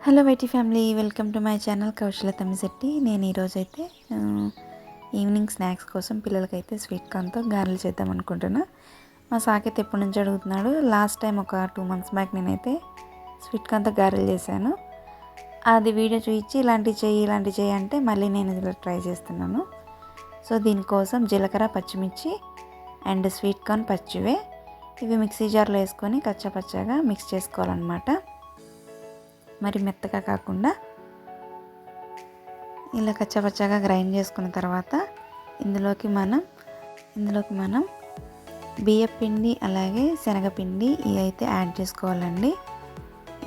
Hello YT family, welcome to my channel Kaushala Tammisetti. నేను ఈరోజైతే evening snacks కోసం పిల్లలకైతే స్వీట్ కార్న్తో గారెలు చేద్దాం అనుకుంటున్నా. మా సాకేత్ ఎప్పటి నుంచి అడుగుతున్నాడు. లాస్ట్ టైం ఒక 2 months బ్యాక్ నేనైతే స్వీట్ కార్న్తో గారెలు చేశాను. అది వీడియో చూపించి ఇలాంటివి చేయి అంటే మళ్ళీ నేను ఇలా ట్రై చేస్తున్నాను. సో దీనికోసం జీలకర్ర, పచ్చిమిర్చి అండ్ స్వీట్ కార్న్ పచ్చివే ఇవి మిక్సీ జార్లో వేసుకొని కచ్చాపచ్చాగా మిక్స్ చేసుకోవాలన్నమాట. మరి మెత్తగా కాకుండా ఇలా కచ్చాపచ్చాగా గ్రైండ్ చేసుకున్న తర్వాత ఇందులోకి మనం బియ్యం పిండి అలాగే శనగపిండి ఇవి అయితే యాడ్ చేసుకోవాలండి.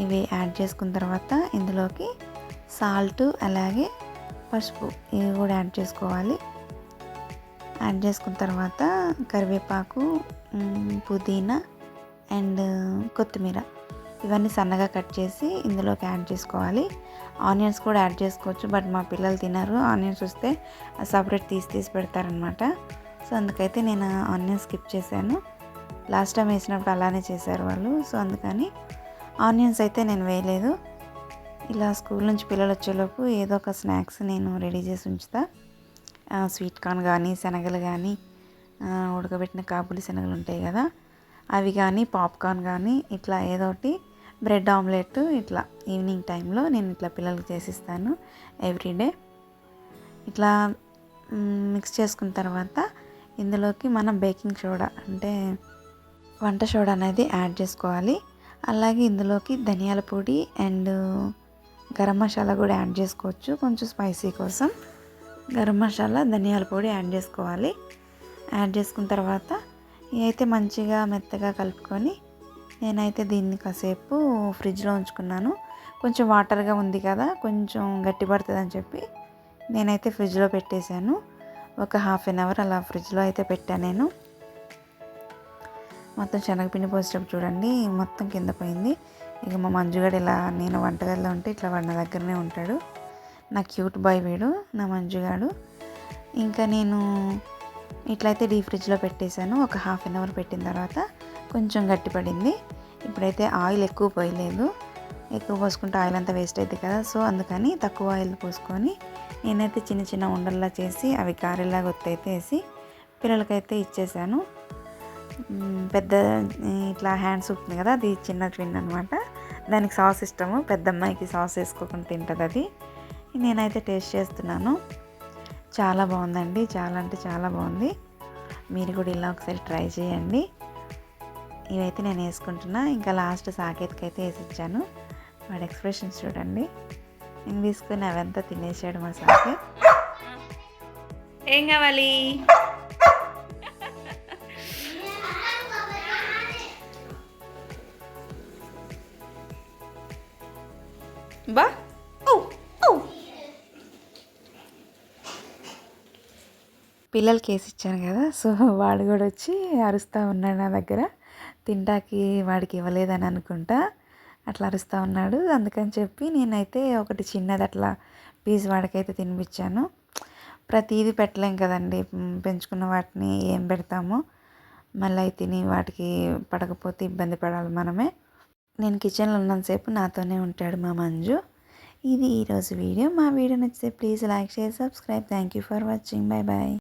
ఇవి యాడ్ చేసుకున్న తర్వాత ఇందులోకి సాల్ట్ అలాగే పసుపు ఇవి కూడా యాడ్ చేసుకోవాలి. యాడ్ చేసుకున్న తర్వాత కరివేపాకు, పుదీనా అండ్ కొత్తిమీర ఇవన్నీ సన్నగా కట్ చేసి ఇందులోకి యాడ్ చేసుకోవాలి. ఆనియన్స్ కూడా యాడ్ చేసుకోవచ్చు, బట్ మా పిల్లలు తినరు. ఆనియన్స్ వస్తే సపరేట్ తీసి పెడతారనమాట. సో అందుకైతే నేను ఆనియన్స్ స్కిప్ చేశాను. లాస్ట్ టైం వేసినప్పుడు అలానే చేశారు వాళ్ళు. సో అందుకని ఆనియన్స్ అయితే నేను వేయలేదు. ఇలా స్కూల్ నుంచి పిల్లలు వచ్చేలోపు ఏదో ఒక స్నాక్స్ నేను రెడీ చేసి ఉంచుతా. స్వీట్ కార్న్ కానీ, శనగలు కానీ, ఉడకబెట్టిన కాబూలి శనగలు ఉంటాయి కదా అవి కానీ, పాప్కార్న్ కానీ, ఇట్లా ఏదో ఒకటి బ్రెడ్ ఆమ్లెట్ ఇట్లా ఈవినింగ్ టైంలో నేను ఇట్లా పిల్లలకి చేసిస్తాను ఎవ్రీడే. ఇట్లా మిక్స్ చేసుకున్న తర్వాత ఇందులోకి మనం బేకింగ్ సోడా అంటే వంట సోడా అనేది యాడ్ చేసుకోవాలి. అలాగే ఇందులోకి ధనియాల పొడి అండ్ గరం మసాలా కూడా యాడ్ చేసుకోవచ్చు. కొంచెం స్పైసీ కోసం గరం మసాలా, ధనియాల పొడి యాడ్ చేసుకోవాలి. యాడ్ చేసుకున్న తర్వాత ఇవైతే మంచిగా మెత్తగా కలుపుకొని నేనైతే దీన్ని కాసేపు ఫ్రిడ్జ్లో ఉంచుకున్నాను. కొంచెం వాటర్గా ఉంది కదా, కొంచెం గట్టి పడుతుంది అని చెప్పి నేనైతే ఫ్రిడ్జ్లో పెట్టేశాను. ఒక 1/2 hour అలా ఫ్రిడ్జ్లో అయితే పెట్టాను నేను. మొత్తం శనగపిండి పోసేటప్పుడు చూడండి మొత్తం కింద పోయింది. ఇక మా మంజుగాడు ఇలా నేను వంటగదిలో ఉంటే ఇట్లా వాడి నా దగ్గరనే ఉంటాడు. నా క్యూట్ బాయ్ వీడు, నా మంజుగాడు. ఇంకా నేను ఇట్లయితే డీప్ ఫ్రిడ్జ్లో పెట్టేశాను. ఒక 1/2 hour పెట్టిన తర్వాత కొంచెం గట్టిపడింది. ఇప్పుడైతే ఆయిల్ ఎక్కువ పోయలేదు, ఎక్కువ పోసుకుంటే ఆయిల్ అంతా వేస్ట్ అవుతుంది కదా. సో అందుకని తక్కువ ఆయిల్ పోసుకొని నేనైతే చిన్న చిన్న ఉండల్లా చేసి అవి గారెలాగా ఒత్తైతే వేసి పిల్లలకైతే ఇచ్చేసాను. పెద్ద ఇట్లా హ్యాండ్ సూప్ ఉంది కదా, అది చిన్న ట్విన్ అనమాట. దానికి సాస్ ఇష్టము, పెద్ద అమ్మాయికి సాస్ వేసుకోకుండా తింటుంది అది. నేనైతే టేస్ట్ చేస్తున్నాను. చాలా బాగుందండి, చాలా అంటే చాలా బాగుంది. మీరు కూడా ఇలా ఒకసారి ట్రై చేయండి. ఇవైతే నేను వేసుకుంటున్నా. ఇంకా లాస్ట్ సాకేత్కి అయితే వేసి ఇచ్చాను. వాడి ఎక్స్ప్రెషన్స్ చూడండి. నేను తీసుకుని అవంతా తినేసాడు మా సాకేత్. ఏం కావాలి? బా పిల్లలకి వేసి ఇచ్చాను కదా, సో వాడు కూడా వచ్చి అరుస్తూ ఉన్నాడు నా దగ్గర. తింటాకి వాడికి ఇవ్వలేదని అనుకుంటా అట్లా అరుస్తూ ఉన్నాడు. అందుకని చెప్పి నేనైతే ఒకటి చిన్నది అట్లా పీస్ వాడికైతే తినిపించాను. ప్రతిదీ పెట్టలేం కదండి, పెంచుకున్న వాటిని ఏం పెడతామో మళ్ళీ తిని వాటికి పడకపోతే ఇబ్బంది పడాలి మనమే. నేను కిచెన్లో ఉన్నంతసేపు నాతోనే ఉంటాడు మా మంజు. ఇది ఈరోజు వీడియో. మా వీడియో నచ్చితే please like, share, subscribe. Thank you for watching. Bye bye.